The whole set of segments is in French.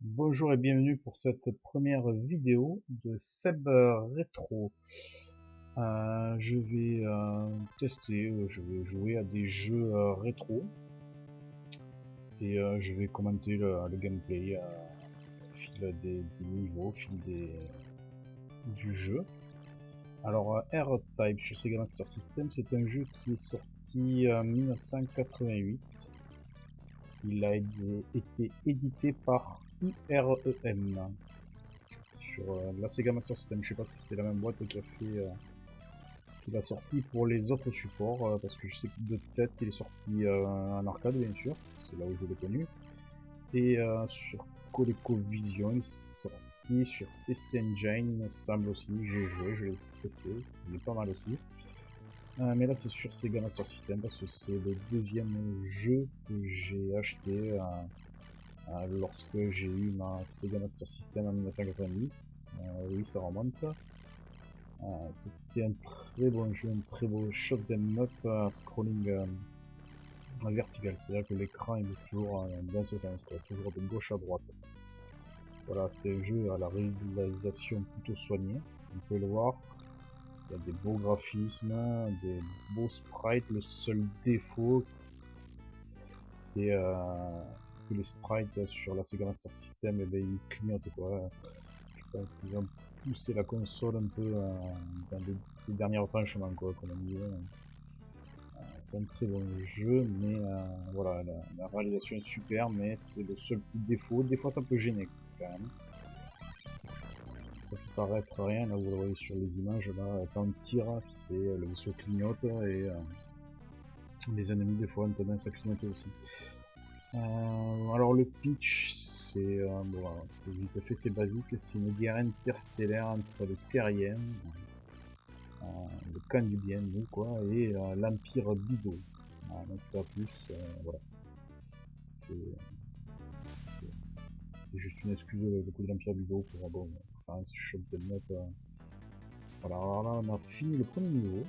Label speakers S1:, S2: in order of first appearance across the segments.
S1: Bonjour et bienvenue pour cette première vidéo de Seb Retro. Je vais tester, je vais jouer à des jeux rétro et je vais commenter le gameplay au fil des niveaux, au fil du jeu. Alors R-Type sur Sega Master System, c'est un jeu qui est sorti en 1988. Il a été édité par IREM sur la Sega Master System. Je sais pas si c'est la même boîte qui l'a sorti pour les autres supports, parce que je sais que de tête il est sorti en arcade bien sûr, c'est là où je l'ai connu, et sur ColecoVision il est sorti sur PC Engine il me semble aussi, j'ai joué, je l'ai testé, il est pas mal aussi. Mais là c'est sur Sega Master System parce que c'est le deuxième jeu que j'ai acheté lorsque j'ai eu ma Sega Master System en 1990. Oui, ça remonte. C'était un très bon jeu, un très beau shot them up scrolling vertical. C'est-à-dire que l'écran il bouge toujours dans ce sens, quoi, toujours de gauche à droite. Voilà, c'est un jeu à la réalisation plutôt soignée. Vous pouvez le voir, il y a des beaux graphismes, des beaux sprites. Le seul défaut, c'est que les sprites sur la Sega Master System, eh ben, ils clignotent quoi. Je pense qu'ils ont poussé la console un peu dans ses derniers retranchements quoi, comme on dit. C'est un très bon jeu, mais voilà, la réalisation est super, mais c'est le seul petit défaut. Des fois ça peut gêner quand même. Ça peut paraître rien, là vous le voyez sur les images, là quand on tire, c'est le vaisseau clignote et les ennemis des fois ont tendance à clignoter aussi. Alors le pitch, c'est vite fait, c'est basique, c'est une guerre interstellaire entre les terriens, le camp du bien, nous quoi, et l'Empire Bido. Dans ce cas plus, voilà. C'est c'est juste une excuse de coup de l'Empire Bido pour bon, faire un shot de up. Voilà, alors là on a fini le premier niveau.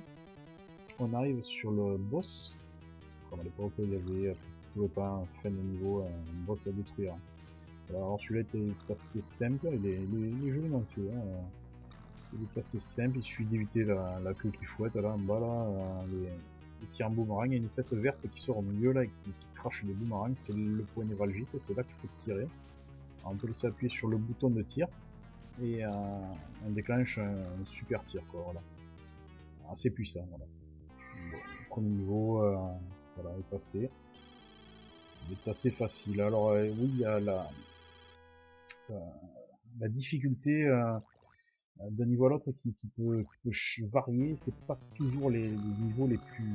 S1: On arrive sur le boss. Comme à l'époque il y avait presque tout le temps en fin de niveau un boss à détruire. Alors celui-là est assez simple, il est joliment fait. Il est assez simple, il suffit d'éviter la queue qui fouette là en bas là, les tirs en boomerang. Il y a une tête verte qui sort au milieu là et qui crache les boomerangs, c'est le point névralgique, c'est là qu'il faut tirer. Alors, on peut laisser appuyer sur le bouton de tir et on déclenche un super tir quoi, voilà. Assez puissant, voilà. Bon, premier niveau, voilà, est passé. Il est assez facile. Alors oui, il y a euh, la difficulté d'un niveau à l'autre qui peut varier. C'est pas toujours les niveaux les plus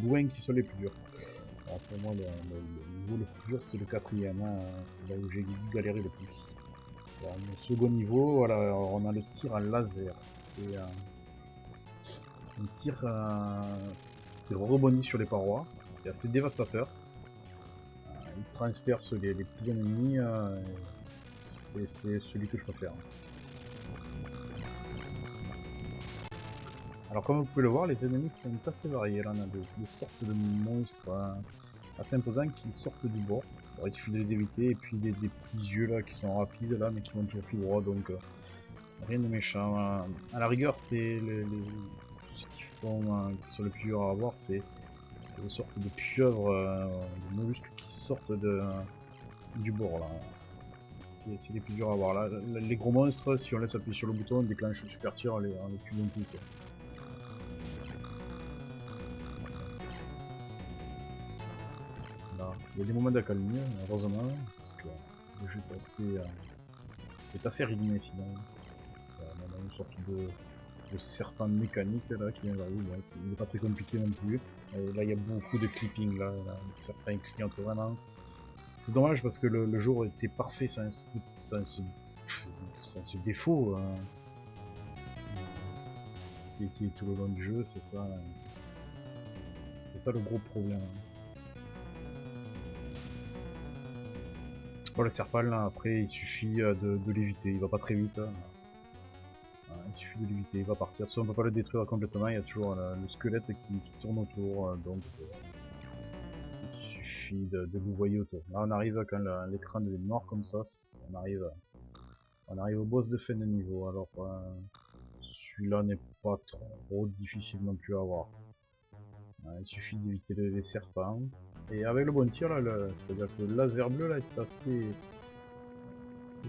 S1: loin qui sont les plus durs. Alors pour moi, le niveau le plus dur, c'est le quatrième. Hein. C'est là où j'ai galéré le plus. Alors, le second niveau, voilà, alors on a le tir à laser. C'est un tir qui rebondit sur les parois, qui est assez dévastateur. Il transperce les petits ennemis. C'est celui que je préfère. Alors comme vous pouvez le voir, les ennemis sont assez variés. Là on a des sortes de monstres assez imposants qui sortent du bord. Alors, il suffit de les éviter, et puis des petits yeux là qui sont rapides là, mais qui vont toujours plus droit, donc rien de méchant. À la rigueur, c'est ce qui sont le plus dur à avoir, c'est des sortes de pieuvres, de mollusques qui sortent du bord là. C'est les plus durs à avoir. Là, les gros monstres, si on laisse appuyer sur le bouton, on déclenche le super tir, on les tue d'un coup. Quoi. Là, il y a des moments d'accalmie, heureusement, parce que le jeu est assez rythmé sinon. On a une sorte de serpent mécanique là qui vient d'arriver, il n'est pas très compliqué non plus. Et là il y a beaucoup de clipping, là, le serpent il clignote vraiment. C'est dommage parce que le jeu aurait été parfait sans ce défaut qui est tout le long du jeu, c'est ça le gros problème. Bon, le serpent là après il suffit de l'éviter, il va pas très vite. Hein. Il suffit de l'éviter, il va partir. Ça, on peut pas le détruire complètement, il y a toujours le squelette qui tourne autour, donc il suffit de louvoyer autour. Là on arrive quand l'écran devient noir comme ça, on arrive au boss de fin de niveau. Alors celui-là n'est pas trop difficile non plus à avoir. Il suffit d'éviter les serpents. Et avec le bon tir là, c'est-à-dire que le laser bleu là est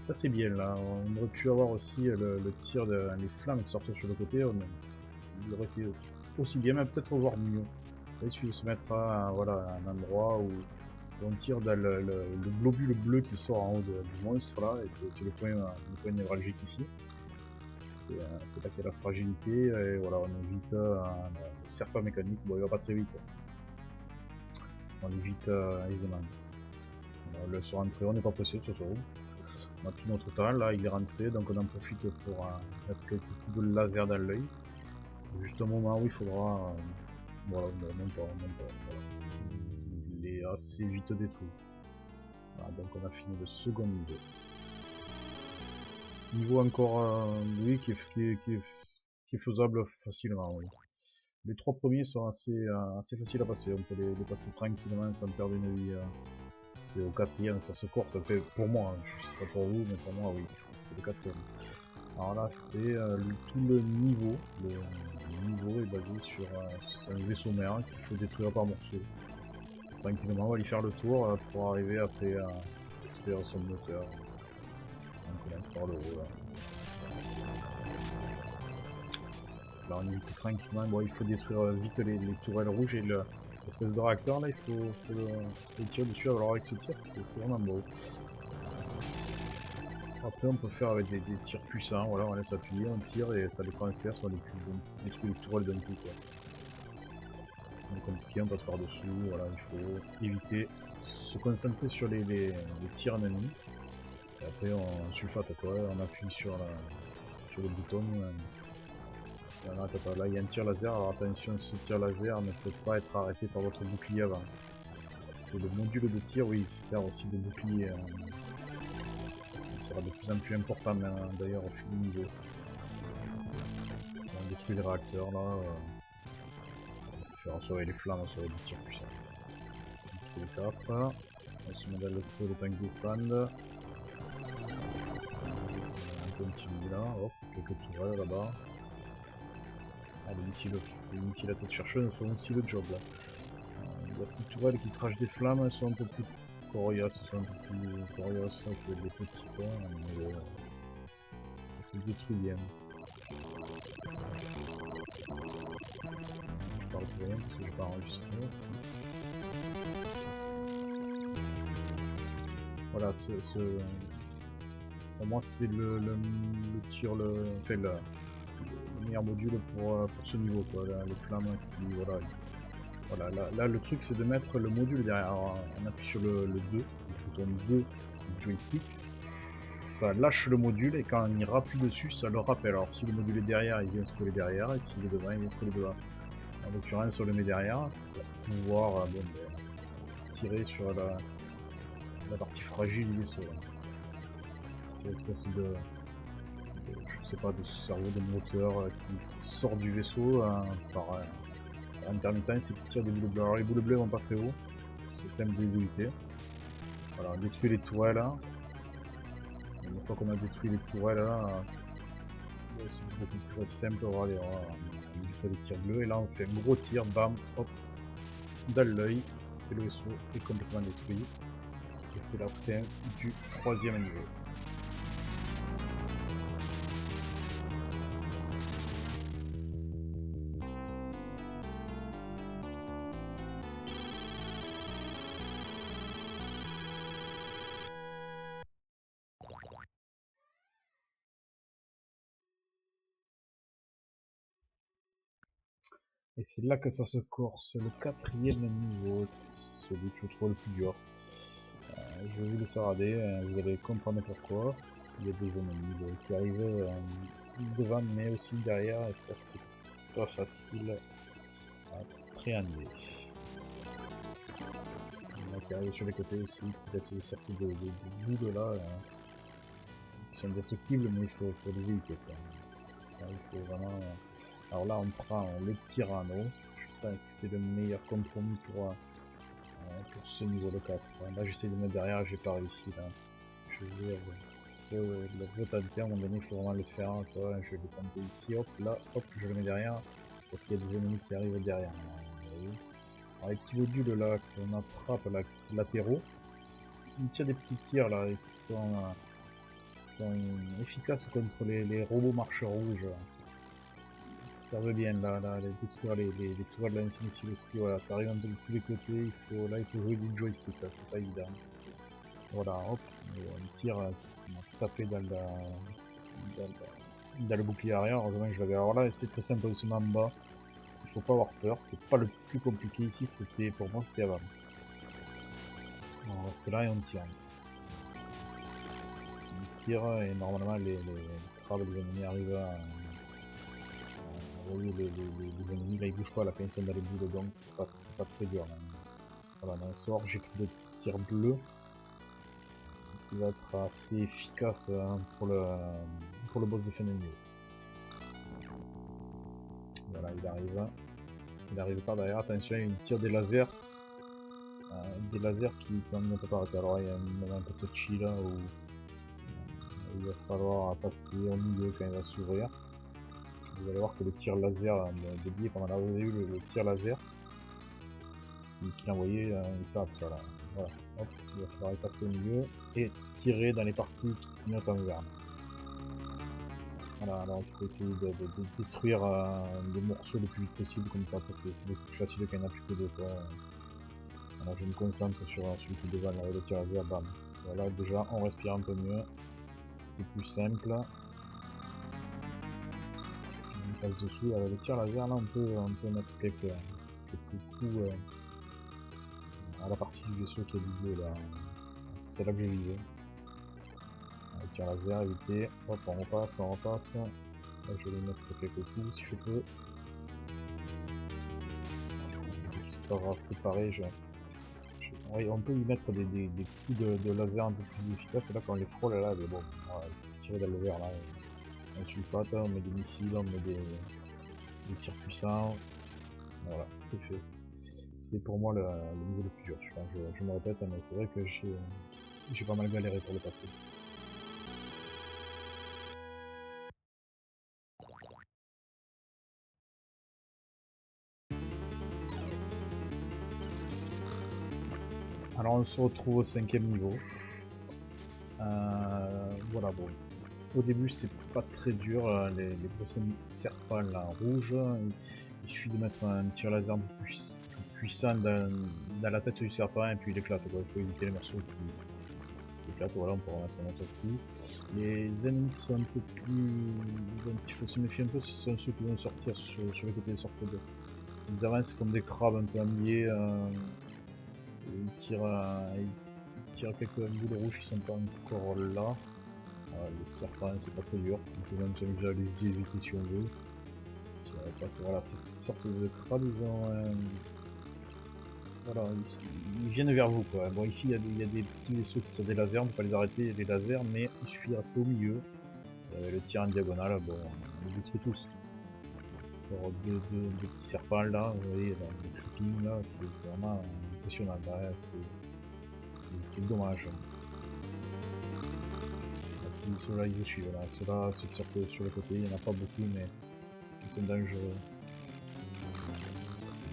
S1: assez bien là. On aurait pu avoir aussi le tir les flammes qui sortent sur le côté. Il aurait été aussi bien, mais peut-être voir mieux. Il suffit de se mettre à un endroit où on tire dans le globule bleu qui sort en haut du monstre là, et c'est le point névralgique ici. C'est là qu'il y a la fragilité, et voilà, on évite un serpent mécanique. Bon, il va pas très vite. On évite aisément. Le sur entrée, on n'est pas pressé de toute façon. On a tout notre temps, là il est rentré, donc on en profite pour mettre quelques coups de laser dans l'œil. Juste un moment où il faudra... voilà, non pas, voilà. Il est assez vite détruit. Voilà, donc on a fini le second niveau. Niveau encore, oui, qui est faisable facilement, oui. Les trois premiers sont assez faciles à passer, on peut les passer tranquillement sans perdre une vie. C'est au quatrième que ça se corse, ça fait pour moi, je sais pas pour vous, mais pour moi oui, c'est le quatrième. Alors là c'est tout le niveau, le niveau est basé sur un vaisseau mère qu'il faut détruire par morceaux. Tranquillement on va aller faire le tour pour arriver après à détruire son moteur. On commence par le haut là. Là on évite tranquillement, bon il faut détruire vite les tourelles rouges et l'espèce de réacteur là, il faut le tirer dessus. Alors avec ce tir c'est vraiment beau. Après on peut faire avec des tirs puissants, voilà, on laisse appuyer, on tire et ça les transperce, on détruit les tourelles d'un coup quoi. C'est compliqué, on passe par dessus, voilà, il faut éviter, se concentrer sur les tirs ennemis. Et après on sulfate quoi, on appuie sur le bouton. Là il y a un tir laser, alors attention, ce tir laser ne peut pas être arrêté par votre bouclier avant. Parce que le module de tir, oui, il sert aussi de bouclier. Il sera de plus en plus important d'ailleurs au fil du niveau. On détruit les réacteurs là. On peut faire sauver les flammes, sauver des tirs puissants. On détruit les 4. On se met dans le creux de tank descend. On continue là, hop, quelques tourelles là-bas. Ah, les missiles à tête chercheuse font aussi le job là. Il y a ces tourelles qui crachent des flammes, elles sont un peu plus coriaces, que les petits points, mais ça se détruit bien. Je parle de rien parce que j'ai pas enregistré. Voilà, pour moi c'est le meilleur module pour ce niveau quoi, les flammes qui voilà, là le truc c'est de mettre le module derrière. Alors, on appuie sur le 2, le bouton 2 du joystick, ça lâche le module et quand on y rappuie dessus ça le rappelle. Alors si le module est derrière il vient se coller derrière, et s'il est devant il vient se coller devant. En l'occurrence on le met derrière pour pouvoir tirer sur la partie fragile du vaisseau. C'est l'espèce je sais pas, de cerveau de moteur qui sort du vaisseau par intermittence et qui tire des boules bleues. Alors les boules bleues vont pas très haut, c'est simple de les éviter. Voilà, on détruit les tourelles là. Une fois qu'on a détruit les tourelles là, c'est beaucoup plus simple, on évite les tirs bleus et là on fait un gros tir, bam, hop, dans l'œil, et le vaisseau est complètement détruit. Et c'est la fin du troisième niveau. Et c'est là que ça se corse, le quatrième niveau, c'est celui que je trouve le plus dur. Je vais vous laisser regarder, vous allez comprendre pourquoi. Il y a des ennemis qui arrivent devant mais aussi derrière, et ça c'est pas facile à appréhender. Il y en a qui arrivent sur les côtés aussi, qui laissent des cercles de boue là, qui sont destructibles, mais il faut les éviter quoi. Là, il faut vraiment... Alors là on prend le Tyranno, je pense que c'est le meilleur compromis pour pour ce niveau de 4. Là j'essaie de mettre derrière, j'ai pas réussi là. Je vais le tenter, à un moment donné il faut vraiment le faire, quoi. Je vais le tenter ici, hop, là, hop, je le mets derrière, parce qu'il y a des ennemis qui arrivent derrière. Alors les petits modules là qu'on attrape là, latéraux, ils tirent des petits tirs là qui sont efficaces contre les robots marche rouge. Ça veut bien là, les détruire les tours de lance-missile aussi, voilà, ça arrive un peu de tous les côtés, il faut jouer du joystick là, c'est pas évident. Voilà, hop, on tire, on a tapé dans le bouclier arrière, heureusement que je l'avais. Alors là c'est très simple, on se met en bas, il faut pas avoir peur, c'est pas le plus compliqué ici, c'était pour moi c'était avant. On reste là et on tire. On tire et normalement les crabes, les ennemis arrivent à... Vous voyez les ennemis là ils bougent pas là quand ils sont dans les boules, donc c'est pas très dur là. Voilà, dans le sort j'ai pris des tirs bleus qui va être assez efficace pour le boss de fin de niveau. Voilà, il arrive par derrière, attention, il tire des lasers qui quand même ne peut pas arrêter. Alors il y a un moment un peu touchy là où il va falloir passer au milieu quand il va s'ouvrir. Vous allez voir que le tir laser de biais, comme on a vu le tir laser qu'il a envoyé, il s'arrête là. Voilà, hop, il va falloir y passer au milieu et tirer dans les parties qui clignotent en vert. Voilà, alors il faut essayer de détruire les morceaux le plus vite possible, comme ça après c'est beaucoup plus facile quand il n'y en a plus que deux fois. Alors je me concentre sur celui qui est devant là, le tir laser, bam. Voilà, déjà on respire un peu mieux, c'est plus simple. On passe dessous, alors le tir laser là on peut mettre quelques coups à la partie du vaisseau qui est du bleu là, c'est là que je visais. Le tir laser, éviter, hop on repasse. Là, je vais lui mettre quelques coups si je peux. Ça va se séparer. Oui, on peut lui mettre des coups de laser un peu plus efficaces. Là, quand on les frôle, là, mais bon, on va tirer dans le vert. Là. On tue pas, on met des missiles, on met des tirs puissants. Voilà, c'est fait. C'est pour moi le niveau le plus dur. Je me répète, mais c'est vrai que j'ai pas mal galéré pour le passer. Alors on se retrouve au 5e niveau. Voilà, bon. Au début c'est pas très dur, les gros serpents là rouges, il suffit de mettre un tir laser un peu plus puissant dans la tête du serpent et puis il éclate quoi. Il faut éviter les morceaux qui éclatent, voilà, on peut remettre un autre coup. Les ennemis qui sont un peu plus... dont il faut se méfier un peu, ce sont ceux qui vont sortir sur les côtés de sorte de... Ils avancent comme des crabes un peu ennuyés, ils tirent quelques boules rouges qui sont pas encore là. Le serpent c'est pas très dur, on peut même s'amuser à les éviter si on veut. Si on passe, voilà, ces sortes de crabes, ils ont voilà, ils viennent vers vous quoi. Bon ici il y a des petits vaisseaux qui tirent des lasers, on peut pas les arrêter, il y a des lasers, mais il suffit de rester au milieu. Le tir en diagonale, bon, on les détruit tous. Alors deux petits serpents là, vous voyez, là, le creeping là, c'est vraiment impressionnant, c'est dommage. Ceux-là ils vous suivent, là. Ceux qui sortent sur le côté, il n'y en a pas beaucoup, mais ils sont dangereux.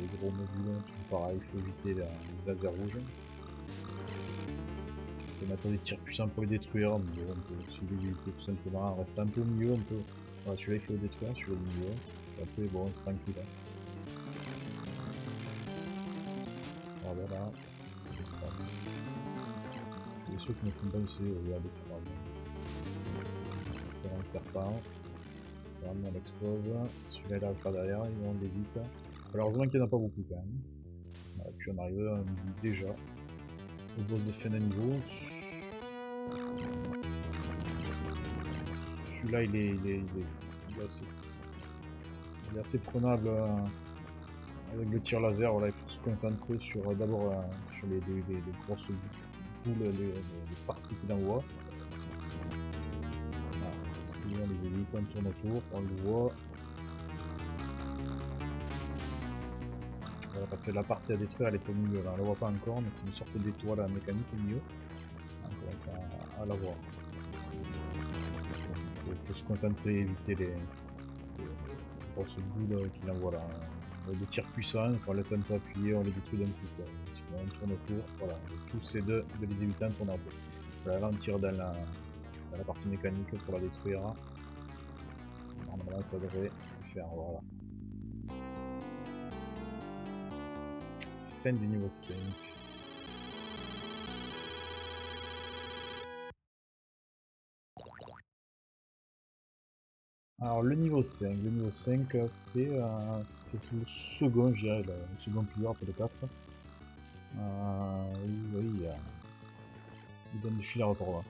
S1: Les gros modules, pareil, il faut éviter les lasers rouges. On peut mettre des tirs puissants pour les détruire, mais on peut aussi les éviter tout simplement. On reste un peu au milieu, on peut. Voilà, celui-là il faut le détruire, celui-là au milieu. Et après, bon, c'est tranquille. Hein. Voilà. Les ceux qui me font penser, regardez, faire un serpent. On l'explose. Celui-là il arrive par derrière, et on l'évite. Malheureusement qu'il n'y en a pas beaucoup quand même. Voilà, puis on arrive déjà au boss de fin de niveau. Celui-là il est assez prenable avec le tir laser. Voilà, il faut se concentrer sur d'abord sur les grosses boules, les parties qu'il envoie. Voilà. On les évite, on tourne autour, on le voit. Voilà, parce que la partie à détruire elle est au milieu là, on la voit pas encore, mais c'est une sorte d'étoile mécanique au milieu. On commence à la voir. Faut se concentrer, éviter les grosses boules qu'il envoie là. Des tirs puissants, quand on laisse un peu appuyer, on les détruit d'un coup. Quoi. On tourne autour, voilà. Tout c'est de les éviter en tournant autour. Voilà, là on tire dans la partie mécanique pour la détruire. Normalement ça devrait se faire, voilà. Fin du niveau 5. Alors le niveau 5 c'est le second, je dirais, le second pouvoir pour le 4. Oui, il donne du fil à retordre.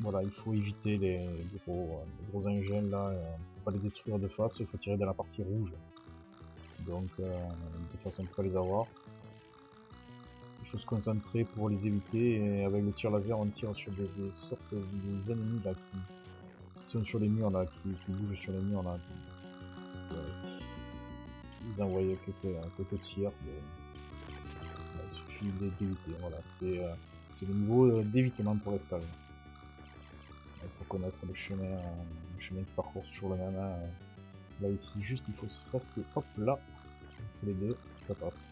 S1: Voilà, il faut éviter les gros engins là, faut pas les détruire de face, il faut tirer dans la partie rouge. Donc de façon pour pas les avoir. Il faut se concentrer pour les éviter et avec le tir laser on tire sur des sortes des ennemis là qui sont sur les murs là, qui bougent sur les murs là. Ils envoient quelques tirs, il suffit d'éviter, voilà, c'est le niveau d'évitement pour les stages. Il faut connaître le chemin de parcours sur le même. Là ici juste il faut se rester hop là, entre les deux, ça passe.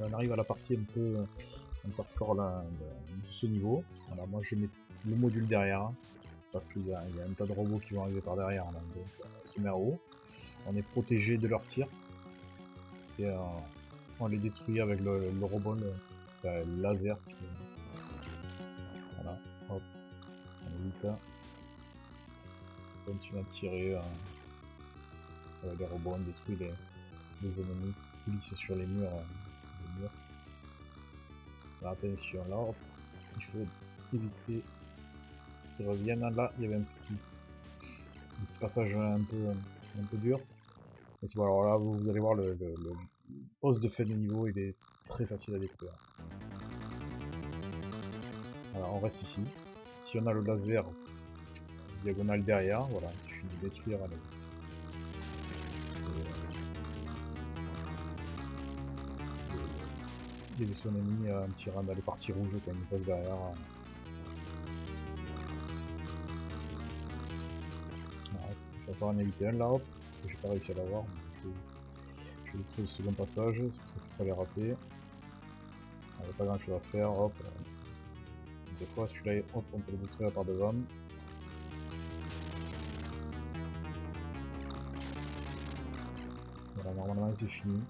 S1: On arrive à la partie un peu hardcore là, de ce niveau. Voilà, moi je mets le module derrière, parce qu'il y a un tas de robots qui vont arriver par derrière, là, donc on se met en haut. On est protégé de leurs tirs. Et on les détruit avec le robot, le laser. Voilà, hop, on évite. On continue à tirer avec les robots, on détruit les ennemis qui glissent sur les murs. Alors, attention, là, hop, il faut éviter qu'ils reviennent. Là, il y avait un petit passage un peu dur. Et bon, alors là, vous allez voir le boss de fin de niveau, il est très facile à détruire. Alors on reste ici. Si on a le laser diagonale derrière, voilà, il suffit de détruire les vaisseaux ennemis en tirant dans les parties rouges quand ils passent derrière. Voilà, je vais pas en éviter un là, hop, parce que j'ai pas réussi à l'avoir. Je vais détruire le second passage, c'est pour ça qu'il fallait rater. Il n'y a pas grand chose à faire, hop. Des fois celui-là, hop, on peut le détruire par devant. Voilà, normalement c'est fini.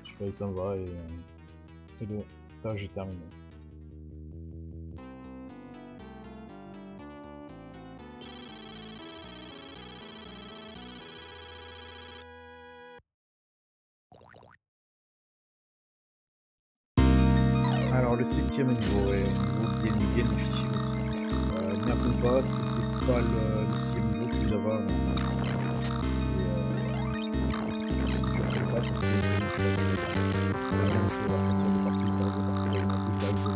S1: Celui-là il s'en va et le stage est terminé. Alors le 7ème niveau est un niveau bien difficile aussi. N'importe pas, c'était pas le 6ème niveau que nous avons.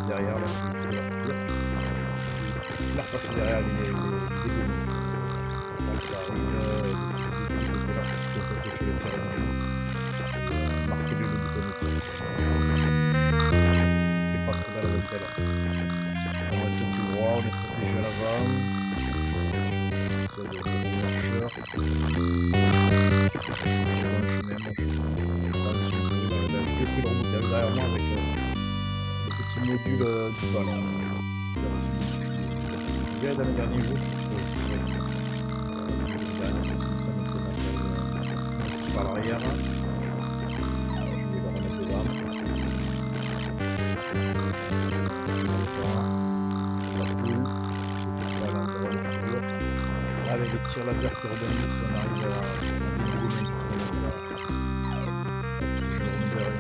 S1: Derrière là, la repasse derrière les ennemis. Ça arrive, marquer le bouton. C'est pas trop dans la bonne telle. On reste tout droit, on est protégé à l'avant. C'est le marcheur. J'ai pris le rebond derrière moi avec le petit module du ballon. Je vais dans le dernier niveau. Par l'arrière. Je vais le remettre dedans. Avec les tirs laser qui rebondissent, on arrive à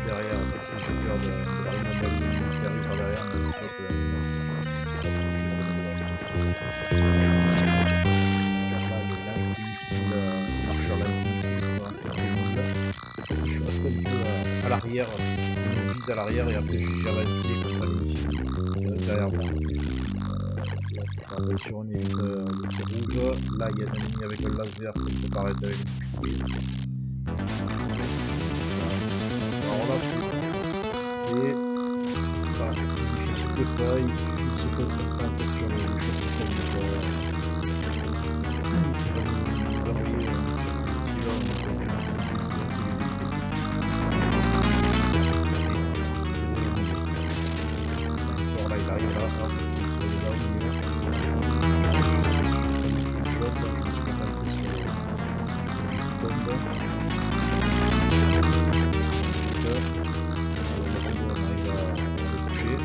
S1: derrière parce que j'ai peur de la remonter qui arrive par derrière, mais je crois que là le lance-missile, marcheur lance-missile sont assez pénibles. Je suis resté un peu à l'arrière, je me vise à l'arrière et après j'ai avancé comme ça les missiles derrière moi. Attention, on évite le tir rouge. Là il y a un ennemi avec le laser qui peut paraître avec Alors là, c'est pas si difficile que ça, il suffit de se concentrer un peu sur les choses qui tournent. Vous envoyez un petit là, il arrive là, hop, il se met là au milieu. Je me suis concentré sur le tombe. On arrive à le toucher.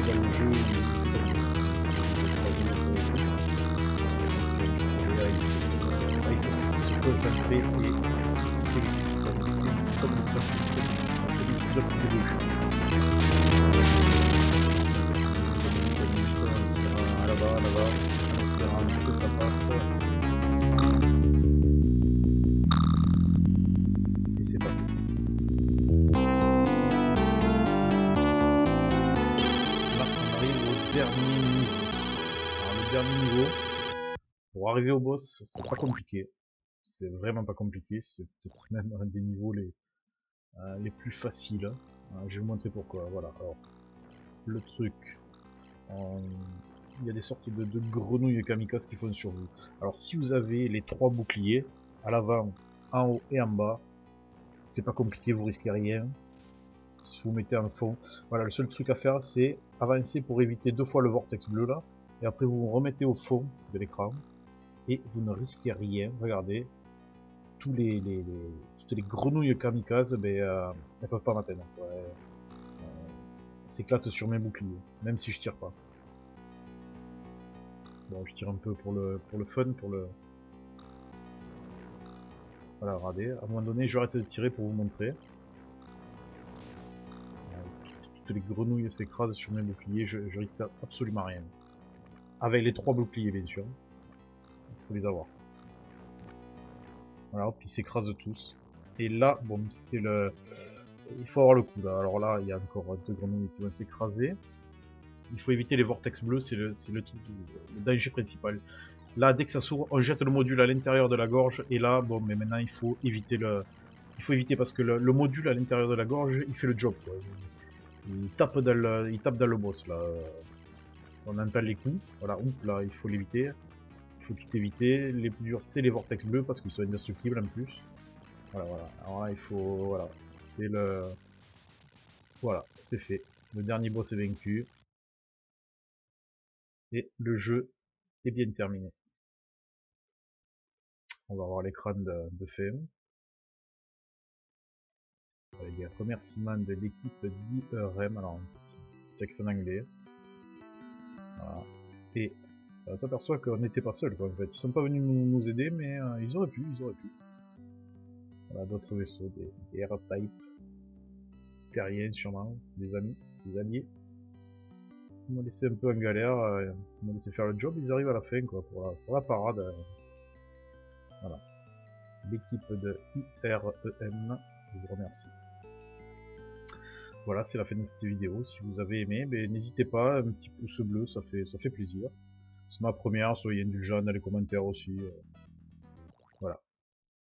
S1: Dans le jeu, il faut se concentrer et comme le principe de à là-bas, en espérant que ça passe. Et c'est passé. Là, on arrive au dernier niveau. Alors, le dernier niveau, pour arriver au boss, c'est pas compliqué. C'est vraiment pas compliqué. C'est peut-être même un des niveaux les plus faciles. Je vais vous montrer pourquoi. Voilà. Alors, le truc. Il y a des sortes de grenouilles kamikazes qui font sur vous. Alors si vous avez les 3 boucliers, à l'avant, en haut et en bas, c'est pas compliqué, vous risquez rien. Si vous mettez en fond, voilà, le seul truc à faire c'est avancer pour éviter 2 fois le vortex bleu là, et après vous vous remettez au fond de l'écran, et vous ne risquez rien, regardez, toutes les grenouilles kamikazes, ben, elles peuvent pas m'atteindre. S'éclatent sur mes boucliers, même si je tire pas. Bon, je tire un peu pour le fun, Voilà, regardez, à un moment donné, j'arrête de tirer pour vous montrer. Toutes les grenouilles s'écrasent sur mes boucliers, je risque absolument rien. Avec les 3 boucliers, bien sûr. Il faut les avoir. Voilà, puis ils s'écrasent tous. Et là, bon, c'est le... Il faut avoir le coup, là. Alors là, il y a encore 2 grenouilles qui vont s'écraser. Il faut éviter les vortex bleus, c'est le danger principal. Là, dès que ça s'ouvre, on jette le module à l'intérieur de la gorge, et là, bon, mais maintenant, il faut éviter parce que le module à l'intérieur de la gorge, il fait le job, quoi. Il tape dans le boss, là. On entend les coups. Voilà, là, il faut l'éviter. Il faut tout éviter. Les plus durs, c'est les vortex bleus, parce qu'ils sont indestructibles, en plus. Voilà. Alors là, il faut... Voilà. C'est le... Voilà, c'est fait. Le dernier boss est vaincu. Et le jeu est bien terminé. On va voir l'écran de FM. Avec des remerciements de l'équipe d'IRM. Alors, texte en anglais. Voilà. Et on s'aperçoit qu'on n'était pas seul, quoi, en fait. Ils sont pas venus nous aider, mais ils auraient pu. Voilà, d'autres vaisseaux, des R-Type. Terriens, sûrement. Des amis, des alliés. Ils m'ont laissé un peu en galère. Ils m'ont laissé faire le job. Ils arrivent à la fin, quoi, pour la parade. Voilà. L'équipe de IREM, je vous remercie. Voilà, c'est la fin de cette vidéo. Si vous avez aimé, n'hésitez pas, un petit pouce bleu, ça fait plaisir. C'est ma première, soyez indulgents dans les commentaires aussi.